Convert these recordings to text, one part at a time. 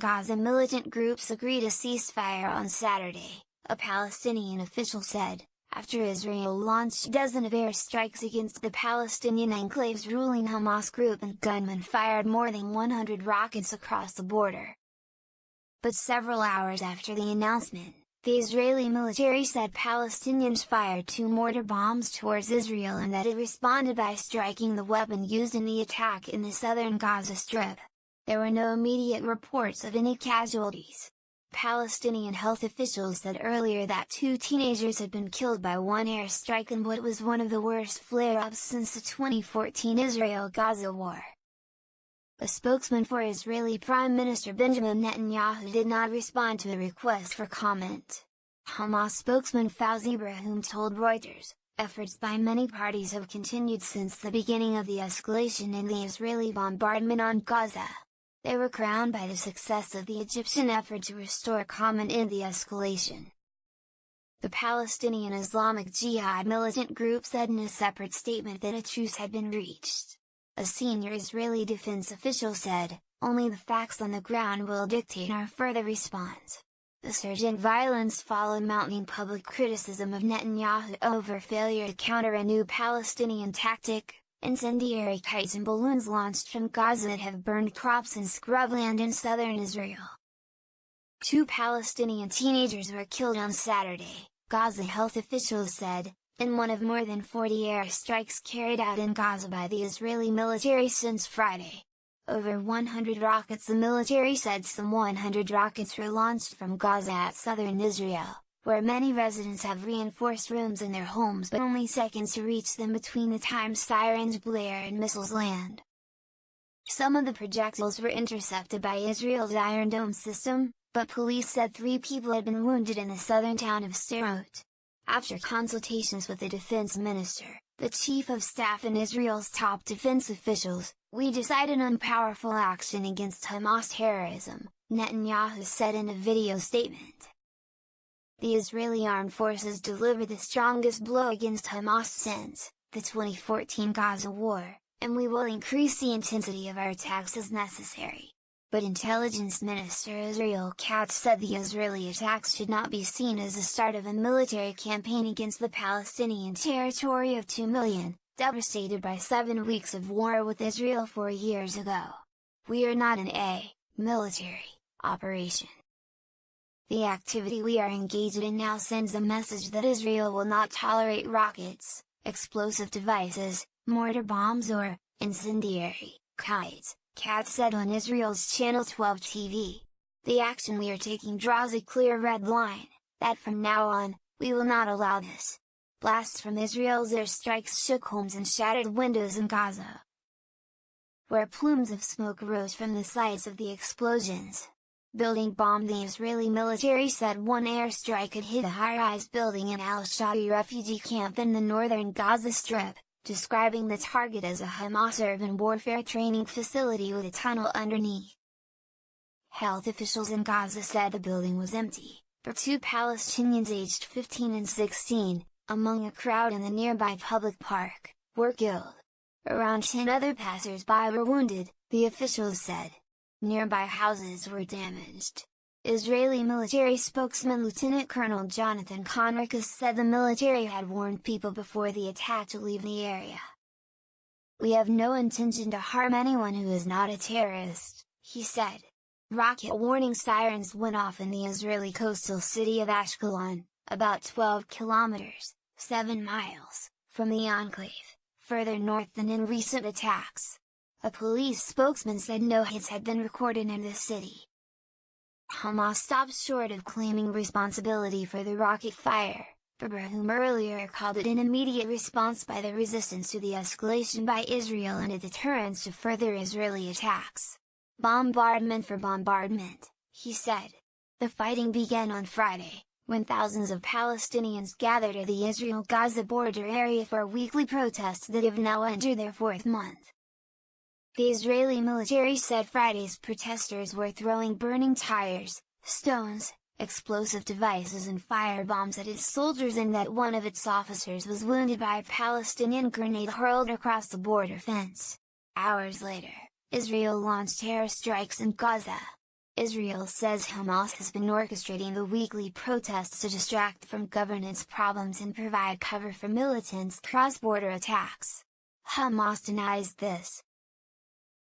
Gaza militant groups agreed a ceasefire on Saturday, a Palestinian official said, after Israel launched dozens of airstrikes against the Palestinian enclave's ruling Hamas group and gunmen fired more than 100 rockets across the border. But several hours after the announcement, the Israeli military said Palestinians fired 2 mortar bombs towards Israel and that it responded by striking the weapon used in the attack in the southern Gaza Strip. There were no immediate reports of any casualties. Palestinian health officials said earlier that 2 teenagers had been killed by one airstrike in what was one of the worst flare-ups since the 2014 Israel-Gaza war. A spokesman for Israeli Prime Minister Benjamin Netanyahu did not respond to a request for comment. Hamas spokesman Fawzi Ibrahim told Reuters, efforts by many parties have continued since the beginning of the escalation in the Israeli bombardment on Gaza. They were crowned by the success of the Egyptian effort to restore calm in the escalation. The Palestinian Islamic Jihad militant group said in a separate statement that a truce had been reached. A senior Israeli defense official said, "Only the facts on the ground will dictate our further response." The surge in violence followed mounting public criticism of Netanyahu over failure to counter a new Palestinian tactic, incendiary kites and balloons launched from Gaza that have burned crops and scrubland in southern Israel. 2 Palestinian teenagers were killed on Saturday, Gaza health officials said, in one of more than 40 airstrikes carried out in Gaza by the Israeli military since Friday. Over 100 rockets. The military said some 100 rockets were launched from Gaza at southern Israel, where many residents have reinforced rooms in their homes but only seconds to reach them between the time sirens blare and missiles land. Some of the projectiles were intercepted by Israel's Iron Dome system, but police said 3 people had been wounded in the southern town of Sderot. After consultations with the defense minister, the chief of staff and Israel's top defense officials, we decided on powerful action against Hamas terrorism, Netanyahu said in a video statement. The Israeli armed forces delivered the strongest blow against Hamas since the 2014 Gaza war, and we will increase the intensity of our attacks as necessary. But Intelligence Minister Israel Katz said the Israeli attacks should not be seen as the start of a military campaign against the Palestinian territory of 2 million, devastated by 7 weeks of war with Israel 4 years ago. We are not an military operation. The activity we are engaged in now sends a message that Israel will not tolerate rockets, explosive devices, mortar bombs or incendiary kites, Katz said on Israel's Channel 12 TV. The action we are taking draws a clear red line, that from now on, we will not allow this. Blasts from Israel's airstrikes shook homes and shattered windows in Gaza, where plumes of smoke rose from the sites of the explosions. Building bombed. The Israeli military said one airstrike had hit a high-rise building in al-Shati refugee camp in the northern Gaza Strip, describing the target as a Hamas urban warfare training facility with a tunnel underneath. Health officials in Gaza said the building was empty, but 2 Palestinians aged 15 and 16, among a crowd in the nearby public park, were killed. Around 10 other passers-by were wounded, the officials said. Nearby houses were damaged. Israeli military spokesman Lieutenant Colonel Jonathan Conricus said the military had warned people before the attack to leave the area. "We have no intention to harm anyone who is not a terrorist," he said. Rocket warning sirens went off in the Israeli coastal city of Ashkelon, about 12 kilometers, 7 miles, from the enclave, further north than in recent attacks. A police spokesman said no hits had been recorded in the city. Hamas stopped short of claiming responsibility for the rocket fire, but Ibrahim earlier called it an immediate response by the resistance to the escalation by Israel and a deterrence to further Israeli attacks. "Bombardment for bombardment," he said. The fighting began on Friday, when thousands of Palestinians gathered at the Israel-Gaza border area for weekly protests that have now entered their 4th month. The Israeli military said Friday's protesters were throwing burning tires, stones, explosive devices and firebombs at its soldiers and that one of its officers was wounded by a Palestinian grenade hurled across the border fence. Hours later, Israel launched airstrikes in Gaza. Israel says Hamas has been orchestrating the weekly protests to distract from governance problems and provide cover for militants' cross-border attacks. Hamas denies this.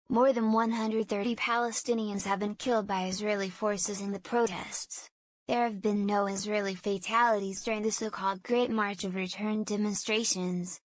More than 130 Palestinians have been killed by Israeli forces in the protests. There have been no Israeli fatalities during the so-called Great March of Return demonstrations,